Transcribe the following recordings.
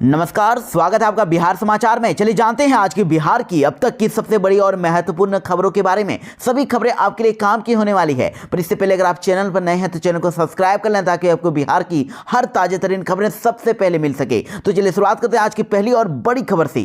नमस्कार, स्वागत है आपका बिहार समाचार में। चलिए जानते हैं आज की बिहार की अब तक की सबसे बड़ी और महत्वपूर्ण खबरों के बारे में। सभी खबरें आपके लिए काम की होने वाली है, पर इससे पहले अगर आप चैनल पर नए हैं तो चैनल को सब्सक्राइब कर लें ताकि आपको बिहार की हर ताजा तरीन खबरें सबसे पहले मिल सके। तो चलिए शुरुआत करते हैं आज की पहली और बड़ी खबर से।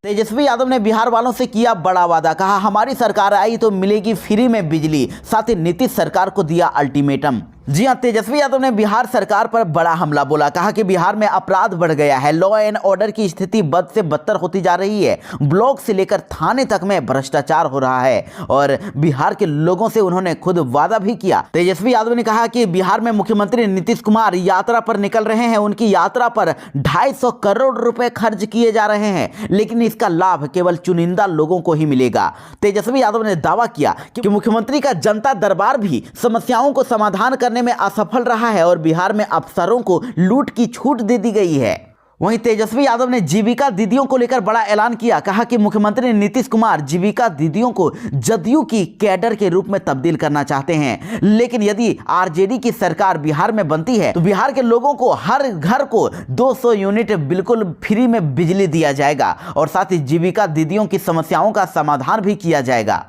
तेजस्वी यादव ने बिहार वालों से किया बड़ा वादा, कहा हमारी सरकार आई तो मिलेगी फ्री में बिजली, साथ ही नीतीश सरकार को दिया अल्टीमेटम। जी हां, तेजस्वी यादव ने बिहार सरकार पर बड़ा हमला बोला। कहा कि बिहार में अपराध बढ़ गया है, लॉ एंड ऑर्डर की स्थिति बद से बदतर होती जा रही है, ब्लॉक से लेकर थाने तक में भ्रष्टाचार हो रहा है और बिहार के लोगों से उन्होंने खुद वादा भी किया। तेजस्वी यादव ने कहा कि बिहार में मुख्यमंत्री नीतीश कुमार यात्रा पर निकल रहे हैं, उनकी यात्रा पर 250 करोड़ रुपए खर्च किए जा रहे हैं, लेकिन इसका लाभ केवल चुनिंदा लोगों को ही मिलेगा। तेजस्वी यादव ने दावा किया कि मुख्यमंत्री का जनता दरबार भी समस्याओं को समाधान करने में असफल रहा है और बिहार में अफसरों को लूट की छूट दे दी गई है। वहीं तेजस्वी यादव ने जीविका दीदियों को लेकर बड़ा ऐलान किया। कहा कि मुख्यमंत्री नीतीश कुमार जीविका दीदियों को जदयू की कैडर के रूप में तब्दील करना चाहते हैं, लेकिन यदि आरजेडी की सरकार बिहार में बनती है तो बिहार के लोगों को हर घर को 200 यूनिट बिल्कुल फ्री में बिजली दिया जाएगा और साथ ही जीविका दीदियों की समस्याओं का समाधान भी किया जाएगा।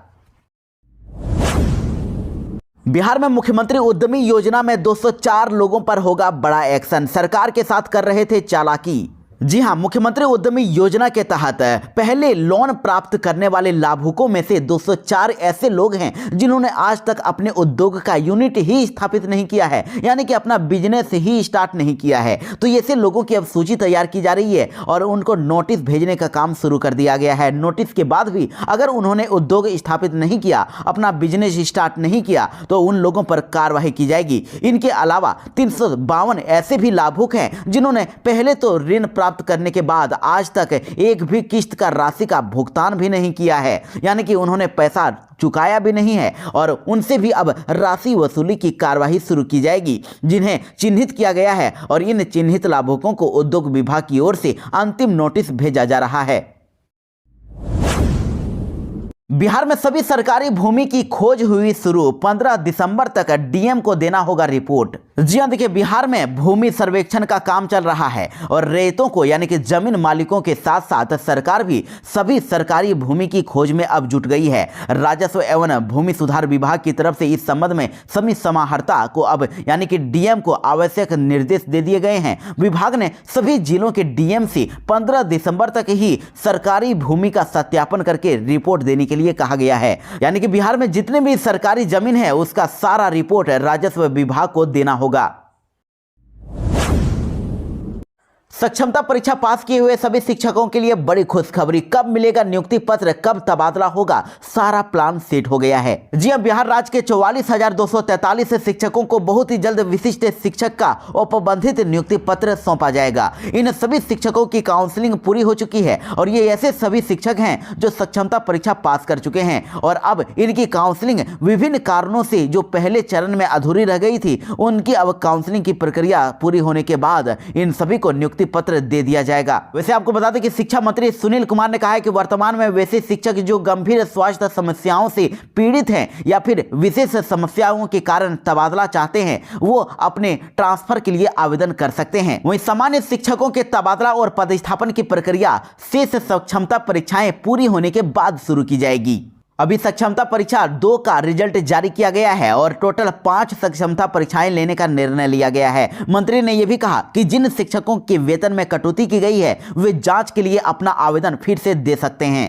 बिहार में मुख्यमंत्री उद्यमी योजना में 204 लोगों पर होगा बड़ा एक्शन, सरकार के साथ कर रहे थे चालाकी। जी हां, मुख्यमंत्री उद्यमी योजना के तहत पहले लोन प्राप्त करने वाले लाभुकों में से 204 ऐसे लोग हैं जिन्होंने आज तक अपने उद्योग का यूनिट ही स्थापित नहीं किया है, यानी कि अपना बिजनेस ही स्टार्ट नहीं किया है। तो ऐसे लोगों की अब सूची तैयार की जा रही है और उनको नोटिस भेजने का काम शुरू कर दिया गया है। नोटिस के बाद भी अगर उन्होंने उद्योग स्थापित नहीं किया, अपना बिजनेस स्टार्ट नहीं किया, तो उन लोगों पर कार्रवाई की जाएगी। इनके अलावा 352 ऐसे भी लाभुक हैं जिन्होंने पहले तो ऋण प्राप्त करने के बाद आज तक एक भी किस्त का राशि का भुगतान भी नहीं किया है, यानी कि उन्होंने पैसा चुकाया भी नहीं है और उनसे भी अब राशि वसूली की कार्यवाही शुरू की जाएगी, जिन्हें चिन्हित किया गया है और इन चिन्हित लाभुकों को उद्योग विभाग की ओर से अंतिम नोटिस भेजा जा रहा है। बिहार में सभी सरकारी भूमि की खोज हुई शुरू, 15 दिसंबर तक डीएम को देना होगा रिपोर्ट। जी हां, देखिए बिहार में भूमि सर्वेक्षण का काम चल रहा है और रैयतों को यानी कि जमीन मालिकों के साथ साथ सरकार भी सभी सरकारी भूमि की खोज में अब जुट गई है। राजस्व एवं भूमि सुधार विभाग की तरफ से इस संबंध में सभी समाहर्ता को अब यानी कि डीएम को आवश्यक निर्देश दे दिए गए हैं। विभाग ने सभी जिलों के डीएम से 15 दिसंबर तक ही सरकारी भूमि का सत्यापन करके रिपोर्ट देने के लिए कहा गया है, यानी कि बिहार में जितने भी सरकारी जमीन है उसका सारा रिपोर्ट राजस्व विभाग को देना होगा। सक्षमता परीक्षा पास किए हुए सभी शिक्षकों के लिए बड़ी खुशखबरी। कब मिलेगा नियुक्ति पत्र, कब तबादला होगा, सारा प्लान सेट हो गया है। जी हां, बिहार राज्य के 44,243 शिक्षकों को बहुत ही जल्द विशिष्ट शिक्षक का औपबंधित नियुक्ति पत्र सौंपा जाएगा। इन सभी शिक्षकों की काउंसलिंग पूरी हो चुकी है और ये ऐसे सभी शिक्षक हैं जो सक्षमता परीक्षा पास कर चुके हैं और अब इनकी काउंसलिंग विभिन्न कारणों से जो पहले चरण में अधूरी रह गई थी, उनकी अब काउंसलिंग की प्रक्रिया पूरी होने के बाद इन सभी को नियुक्ति पत्र दे दिया जाएगा। वैसे आपको बता दें कि शिक्षा मंत्री सुनील कुमार ने कहा है कि वर्तमान में वैसे शिक्षक जो गंभीर स्वास्थ्य समस्याओं से पीड़ित हैं या फिर विशेष समस्याओं के कारण तबादला चाहते हैं, वो अपने ट्रांसफर के लिए आवेदन कर सकते हैं। वहीं सामान्य शिक्षकों के तबादला और पदस्थापन की प्रक्रिया शेष सक्षमता परीक्षाएं पूरी होने के बाद शुरू की जाएगी। अभी सक्षमता परीक्षा 2 का रिजल्ट जारी किया गया है और टोटल 5 सक्षमता परीक्षाएं लेने का निर्णय लिया गया है। मंत्री ने यह भी कहा कि जिन शिक्षकों के वेतन में कटौती की गई है वे जांच के लिए अपना आवेदन फिर से दे सकते हैं।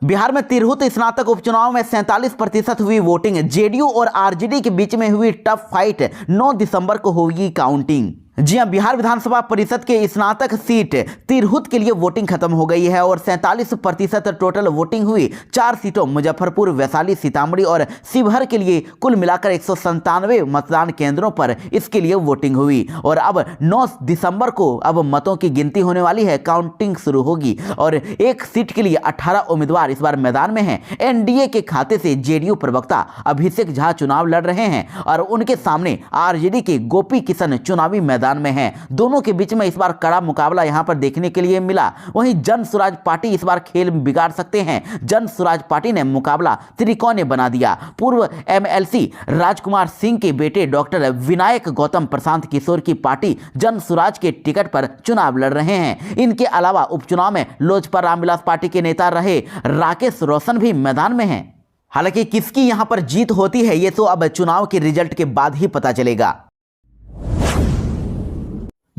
बिहार में तिरहुत स्नातक उपचुनाव में 47% हुई वोटिंग। जेडीयू और आरजेडी के बीच में हुई टफ फाइट, 9 दिसंबर को होगी काउंटिंग। जी हां, बिहार विधानसभा परिषद के स्नातक सीट तिरहुत के लिए वोटिंग खत्म हो गई है और 47% टोटल वोटिंग हुई। 4 सीटों मुजफ्फरपुर, वैशाली, सीतामढ़ी और शिवहर के लिए कुल मिलाकर 197 मतदान केंद्रों पर इसके लिए वोटिंग हुई और अब 9 दिसंबर को अब मतों की गिनती होने वाली है, काउंटिंग शुरू होगी और एक सीट के लिए 18 उम्मीदवार इस बार मैदान में हैं। एनडीए के खाते से जेडीयू प्रवक्ता अभिषेक झा चुनाव लड़ रहे हैं और उनके सामने आरजेडी के गोपी किशन चुनावी मैदान मैदान में हैं। दोनों के बीच में इस बार कड़ा मुकाबला यहां पर देखने के लिए मिला। वहीं जन स्वराज पार्टी इस बार खेल बिगाड़ सकते हैं। जन स्वराज पार्टी ने मुकाबला त्रिकोणीय बना दिया। पूर्व एमएलसी राजकुमार सिंह के बेटे डॉक्टर विनायक गौतम प्रशांत किशोर की पार्टी जन स्वराज के टिकट पर चुनाव लड़ रहे हैं। इनके अलावा उपचुनाव में लोजपा रामविलास पार्टी के नेता रहे राकेश रोशन भी मैदान में हैं। हालांकि किसकी यहां पर जीत होती है ये तो अब चुनाव के रिजल्ट के बाद ही पता चलेगा।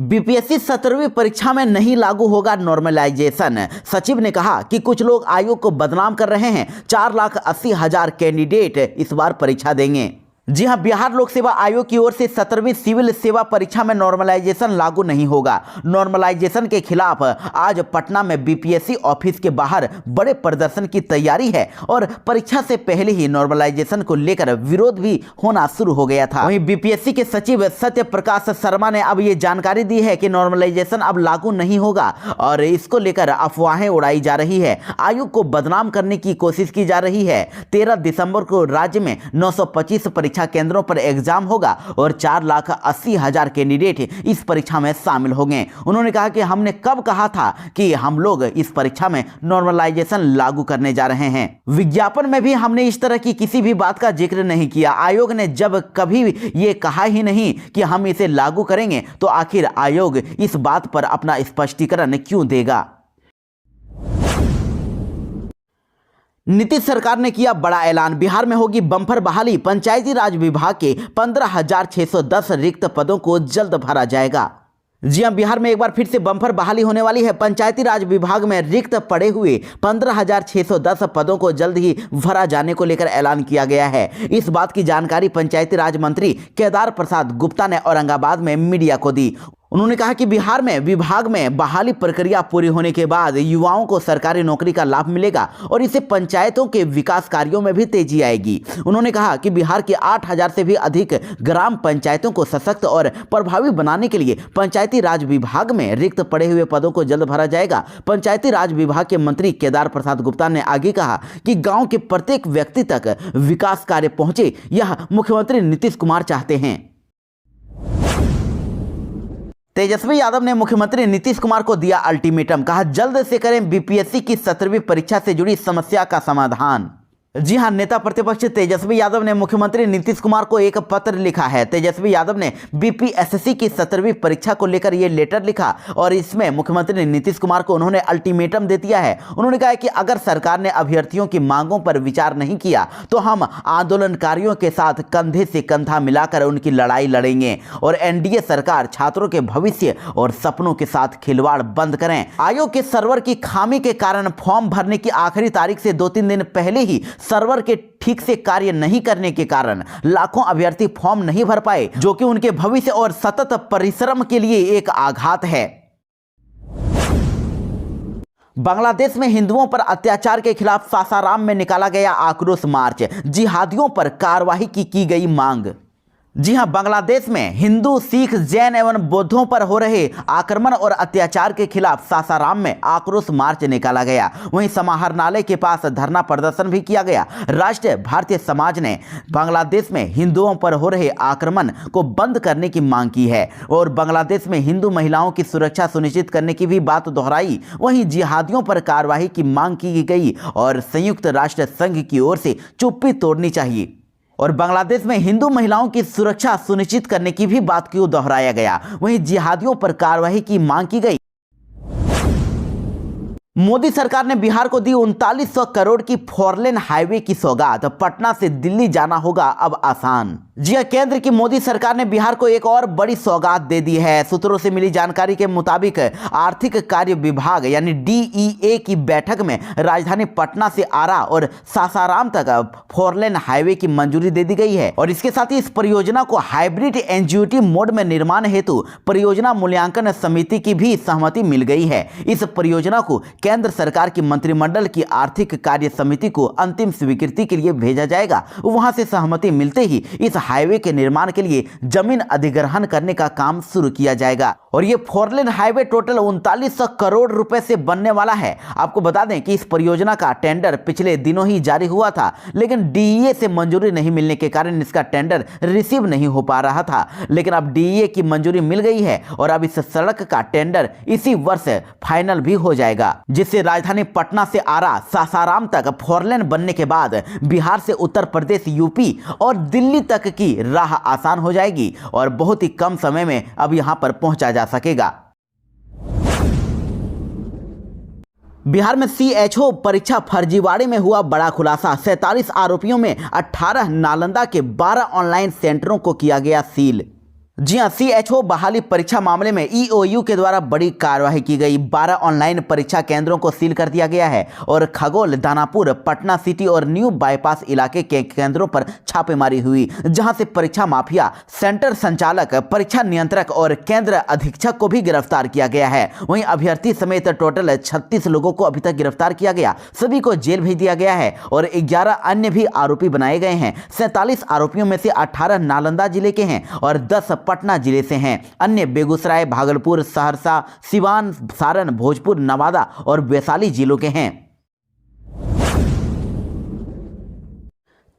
बीपीएससी 17वीं परीक्षा में नहीं लागू होगा नॉर्मलाइजेशन। सचिव ने कहा कि कुछ लोग आयोग को बदनाम कर रहे हैं। 4,80,000 कैंडिडेट इस बार परीक्षा देंगे। जी हां, बिहार लोक सेवा आयोग की ओर से 17वीं सिविल सेवा परीक्षा में नॉर्मलाइजेशन लागू नहीं होगा। नॉर्मलाइजेशन के खिलाफ आज पटना में बीपीएससी ऑफिस के बाहर बड़े प्रदर्शन की तैयारी है और परीक्षा से पहले ही नॉर्मलाइजेशन को लेकर विरोध भी होना शुरू हो गया था। वहीं बीपीएससी के सचिव सत्य प्रकाश शर्मा ने अब ये जानकारी दी है कि नॉर्मलाइजेशन अब लागू नहीं होगा और इसको लेकर अफवाहें उड़ाई जा रही है। आयोग को बदनाम करने की कोशिश की जा रही है। 13 दिसंबर को राज्य में 925 परीक्षा केंद्रों पर एग्जाम होगा और 4,80,000 कैंडिडेट इस परीक्षा में शामिल होंगे। उन्होंने कहा कि हमने कब कहा था कि हम लोग इस परीक्षा में नॉर्मलाइजेशन लागू करने जा रहे हैं। विज्ञापन में भी हमने इस तरह की किसी भी बात का जिक्र नहीं किया। आयोग ने जब कभी ये कहा ही नहीं कि हम इसे लागू करेंगे तो आखिर आयोग इस बात पर अपना स्पष्टीकरण क्यों देगा। नीतीश सरकार ने किया बड़ा ऐलान। बिहार में होगी बम्पर बहाली। पंचायती राज विभाग के 15,610 रिक्त पदों को जल्द भरा जाएगा। जी हां, बिहार में एक बार फिर से बम्पर बहाली होने वाली है। पंचायती राज विभाग में रिक्त पड़े हुए 15,610 पदों को जल्द ही भरा जाने को लेकर ऐलान किया गया है। इस बात की जानकारी पंचायती राज मंत्री केदार प्रसाद गुप्ता ने औरंगाबाद में मीडिया को दी। उन्होंने कहा कि बिहार में विभाग में बहाली प्रक्रिया पूरी होने के बाद युवाओं को सरकारी नौकरी का लाभ मिलेगा और इससे पंचायतों के विकास कार्यों में भी तेजी आएगी। उन्होंने कहा कि बिहार के 8,000 से भी अधिक ग्राम पंचायतों को सशक्त और प्रभावी बनाने के लिए पंचायती राज विभाग में रिक्त पड़े हुए पदों को जल्द भरा जाएगा। पंचायती राज विभाग के मंत्री केदार प्रसाद गुप्ता ने आगे कहा कि गाँव के प्रत्येक व्यक्ति तक विकास कार्य पहुंचे, यह मुख्यमंत्री नीतीश कुमार चाहते हैं। तेजस्वी यादव ने मुख्यमंत्री नीतीश कुमार को दिया अल्टीमेटम। कहा जल्द से करें बीपीएससी की 17वीं परीक्षा से जुड़ी समस्या का समाधान। जी हां, नेता प्रतिपक्ष तेजस्वी यादव ने मुख्यमंत्री नीतीश कुमार को एक पत्र लिखा है। तेजस्वी यादव ने बीपीएससी की 17वीं परीक्षा को लेकर यह लेटर लिखा और इसमें मुख्यमंत्री नीतीश कुमार को उन्होंने अल्टीमेटम दे दिया है। उन्होंने कहा कि अगर सरकार ने अभ्यर्थियों की मांगों पर विचार नहीं किया तो हम आंदोलनकारियों के साथ कंधे से कंधा मिलाकर उनकी लड़ाई लड़ेंगे और एनडीए सरकार छात्रों के भविष्य और सपनों के साथ खिलवाड़ बंद करें। आयोग के सर्वर की खामी के कारण फॉर्म भरने की आखिरी तारीख से 2-3 दिन पहले ही सर्वर के ठीक से कार्य नहीं करने के कारण लाखों अभ्यर्थी फॉर्म नहीं भर पाए, जो कि उनके भविष्य और सतत परिश्रम के लिए एक आघात है। बांग्लादेश में हिंदुओं पर अत्याचार के खिलाफ सासाराम में निकाला गया आक्रोश मार्च। जिहादियों पर कार्रवाई की गई मांग। जी हां, बांग्लादेश में हिंदू, सिख, जैन एवं बौद्धों पर हो रहे आक्रमण और अत्याचार के खिलाफ सासाराम में आक्रोश मार्च निकाला गया। वहीं समाहरणालय के पास धरना प्रदर्शन भी किया गया। राष्ट्रीय भारतीय समाज ने बांग्लादेश में हिंदुओं पर हो रहे आक्रमण को बंद करने की मांग की है और बांग्लादेश में हिंदू महिलाओं की सुरक्षा सुनिश्चित करने की भी बात दोहराई। वहीं जिहादियों पर कार्रवाई की मांग की गई और संयुक्त राष्ट्र संघ की ओर से चुप्पी तोड़नी चाहिए और बांग्लादेश में हिंदू महिलाओं की सुरक्षा सुनिश्चित करने की भी बात को दोहराया गया। वहीं जिहादियों पर कार्रवाई की मांग की गई। मोदी सरकार ने बिहार को दी 3900 करोड़ की 4 लेन हाईवे की सौगात। पटना से दिल्ली जाना होगा अब आसान। जी हां, केंद्र की मोदी सरकार ने बिहार को एक और बड़ी सौगात दे दी है। सूत्रों से मिली जानकारी के मुताबिक आर्थिक कार्य विभाग यानी डीईए की बैठक में राजधानी पटना से आरा और सासाराम तक 4 लेन हाईवे की मंजूरी दे दी गई है और इसके साथ ही इस परियोजना को हाइब्रिड एनजीटी मोड में निर्माण हेतु परियोजना मूल्यांकन समिति की भी सहमति मिल गई है। इस परियोजना को केंद्र सरकार की मंत्रिमंडल की आर्थिक कार्य समिति को अंतिम स्वीकृति के लिए भेजा जाएगा। वहां से सहमति मिलते ही इस हाईवे के निर्माण के लिए जमीन अधिग्रहण करने का काम शुरू किया जाएगा। और ये 4 लेन हाईवे टोटल 3900 करोड़ रुपए से बनने वाला है। आपको बता दें कि इस परियोजना का टेंडर पिछले दिनों ही जारी हुआ था, लेकिन डीईए से मंजूरी नहीं मिलने के कारण इसका टेंडर रिसीव नहीं हो पा रहा था। लेकिन अब डीईए की मंजूरी मिल गई है और अब इस सड़क का टेंडर इसी वर्ष फाइनल भी हो जाएगा, जिससे राजधानी पटना से आरा सासाराम तक 4 लेन बनने के बाद बिहार से उत्तर प्रदेश, यूपी और दिल्ली तक की राह आसान हो जाएगी और बहुत ही कम समय में अब यहां पर पहुंचा जा सकेगा। बिहार में सीएचओ परीक्षा फर्जीवाड़े में हुआ बड़ा खुलासा। 47 आरोपियों में 18 नालंदा के 12 ऑनलाइन सेंटरों को किया गया सील। जी हां, सीएचओ बहाली परीक्षा मामले में ईओयू के द्वारा बड़ी कार्रवाई की गई। 12 ऑनलाइन परीक्षा केंद्रों को सील कर दिया गया है और खगोल, दानापुर, पटना सिटी और न्यू बाईपास इलाके के केंद्रों पर छापेमारी हुई, जहां से परीक्षा माफिया, सेंटर संचालक, परीक्षा नियंत्रक और केंद्र अधीक्षक को भी गिरफ्तार किया गया है। वहीं अभ्यर्थी समेत टोटल 36 लोगों को अभी तक गिरफ्तार किया गया, सभी को जेल भेज दिया गया है और 11 अन्य भी आरोपी बनाए गए हैं। 47 आरोपियों में से 18 नालंदा जिले के हैं और 10 पटना जिले से हैं। अन्य बेगूसराय, भागलपुर, सहरसा, सिवान, सारण, भोजपुर, नवादा और वैशाली जिलों के हैं।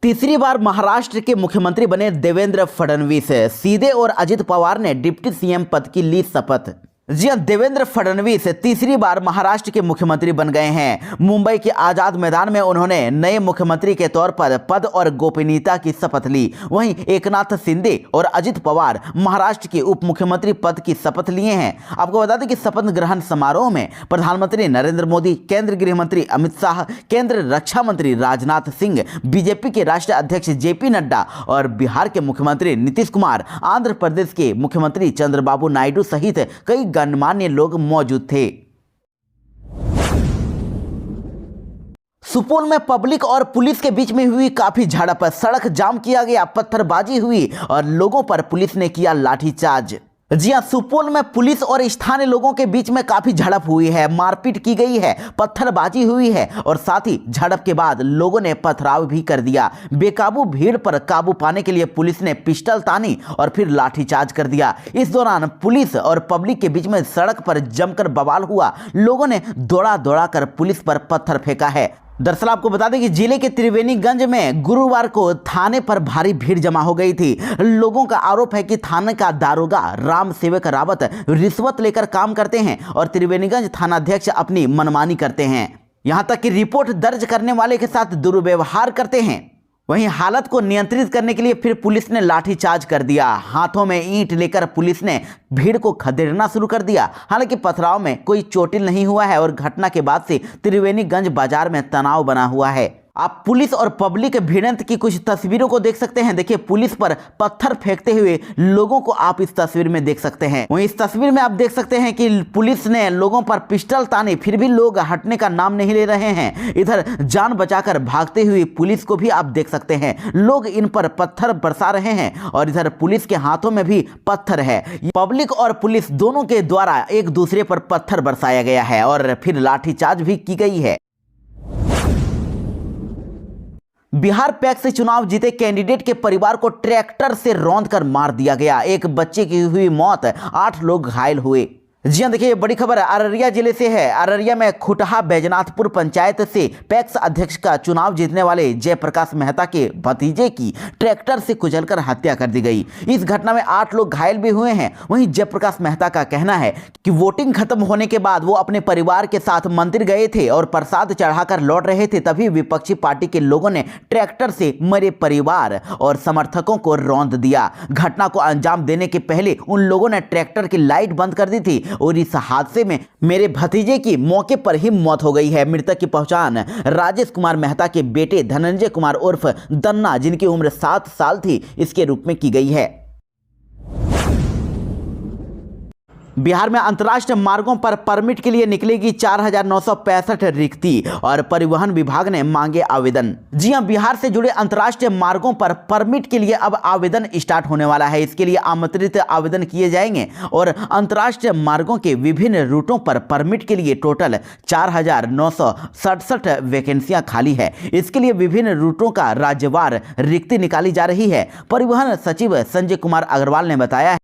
तीसरी बार महाराष्ट्र के मुख्यमंत्री बने देवेंद्र फडणवीस। सीधे और अजित पवार ने डिप्टी सीएम पद की ली शपथ। जी हां, देवेंद्र फडणवीस तीसरी बार महाराष्ट्र के मुख्यमंत्री बन गए हैं। मुंबई के आजाद मैदान में उन्होंने नए मुख्यमंत्री के तौर पर पद और गोपनीयता की शपथ ली। वहीं एकनाथ शिंदे और अजित पवार महाराष्ट्र के उप मुख्यमंत्री पद की शपथ लिए हैं। आपको बता दें कि शपथ ग्रहण समारोह में प्रधानमंत्री नरेंद्र मोदी, केंद्रीय गृह मंत्री अमित शाह, केंद्रीय रक्षा मंत्री राजनाथ सिंह, बीजेपी के राष्ट्रीय अध्यक्ष जेपी नड्डा और बिहार के मुख्यमंत्री नीतीश कुमार, आंध्र प्रदेश के मुख्यमंत्री चंद्रबाबू नायडू सहित कई गणमान्य लोग मौजूद थे। सुपौल में पब्लिक और पुलिस के बीच में हुई काफी झड़प। सड़क जाम किया गया, पत्थरबाजी हुई और लोगों पर पुलिस ने किया लाठीचार्ज। जी हां, सुपौल में पुलिस और स्थानीय लोगों के बीच में काफी झड़प हुई है, मारपीट की गई है, पत्थरबाजी हुई है और साथ ही झड़प के बाद लोगों ने पथराव भी कर दिया। बेकाबू भीड़ पर काबू पाने के लिए पुलिस ने पिस्टल तानी और फिर लाठीचार्ज कर दिया। इस दौरान पुलिस और पब्लिक के बीच में सड़क पर जमकर बवाल हुआ। लोगों ने दौड़ा दौड़ा कर पुलिस पर पत्थर फेंका है। दरअसल आपको बता दें कि जिले के त्रिवेणीगंज में गुरुवार को थाने पर भारी भीड़ जमा हो गई थी। लोगों का आरोप है कि थाने का दारोगा राम सेवक रावत रिश्वत लेकर काम करते हैं और त्रिवेणीगंज थानाध्यक्ष अपनी मनमानी करते हैं। यहां तक कि रिपोर्ट दर्ज करने वाले के साथ दुर्व्यवहार करते हैं। वहीं हालत को नियंत्रित करने के लिए फिर पुलिस ने लाठीचार्ज कर दिया। हाथों में ईंट लेकर पुलिस ने भीड़ को खदेड़ना शुरू कर दिया। हालांकि पथराव में कोई चोटिल नहीं हुआ है और घटना के बाद से त्रिवेणीगंज बाजार में तनाव बना हुआ है। आप पुलिस और पब्लिक भिड़ंत की कुछ तस्वीरों को देख सकते हैं। देखिए, पुलिस पर पत्थर फेंकते हुए लोगों को आप इस तस्वीर में देख सकते हैं। वहीं इस तस्वीर में आप देख सकते हैं कि पुलिस ने लोगों पर पिस्टल ताने, फिर भी लोग हटने का नाम नहीं ले रहे हैं। इधर जान बचाकर भागते हुए पुलिस को भी आप देख सकते हैं। लोग इन पर पत्थर बरसा रहे हैं और इधर पुलिस के हाथों में भी पत्थर है। पब्लिक और पुलिस दोनों के द्वारा एक दूसरे पर पत्थर बरसाया गया है और फिर लाठीचार्ज भी की गई है। बिहार पैक्स से चुनाव जीते कैंडिडेट के परिवार को ट्रैक्टर से रौंदकर मार दिया गया। एक बच्चे की हुई मौत, 8 लोग घायल हुए। जी हां, देखिए बड़ी खबर अररिया जिले से है। अररिया में खुटहा बैजनाथपुर पंचायत से पैक्स अध्यक्ष का चुनाव जीतने वाले जयप्रकाश मेहता के भतीजे की ट्रैक्टर से कुचलकर हत्या कर दी गई। इस घटना में 8 लोग घायल भी हुए हैं। वहीं जयप्रकाश मेहता का कहना है कि वोटिंग खत्म होने के बाद वो अपने परिवार के साथ मंदिर गए थे और प्रसाद चढ़ाकर लौट रहे थे, तभी विपक्षी पार्टी के लोगों ने ट्रैक्टर से मरे परिवार और समर्थकों को रौंद दिया। घटना को अंजाम देने के पहले उन लोगों ने ट्रैक्टर की लाइट बंद कर दी थी और इस हादसे में मेरे भतीजे की मौके पर ही मौत हो गई है। मृतक की पहचान राजेश कुमार मेहता के बेटे धनंजय कुमार उर्फ दन्ना, जिनकी उम्र 7 साल थी, इसके रूप में की गई है। बिहार में अंतर्राष्ट्रीय मार्गों पर परमिट के लिए निकलेगी 4,965 रिक्ति और परिवहन विभाग ने मांगे आवेदन। जी हां, बिहार से जुड़े अंतर्राष्ट्रीय मार्गों पर परमिट के लिए अब आवेदन स्टार्ट होने वाला है। इसके लिए आमंत्रित आवेदन किए जाएंगे और अंतर्राष्ट्रीय मार्गों के विभिन्न रूटों पर परमिट के लिए टोटल 4,967 वैकेंसियां खाली है। इसके लिए विभिन्न रूटों का राज्यवार रिक्ति निकाली जा रही है। परिवहन सचिव संजय कुमार अग्रवाल ने बताया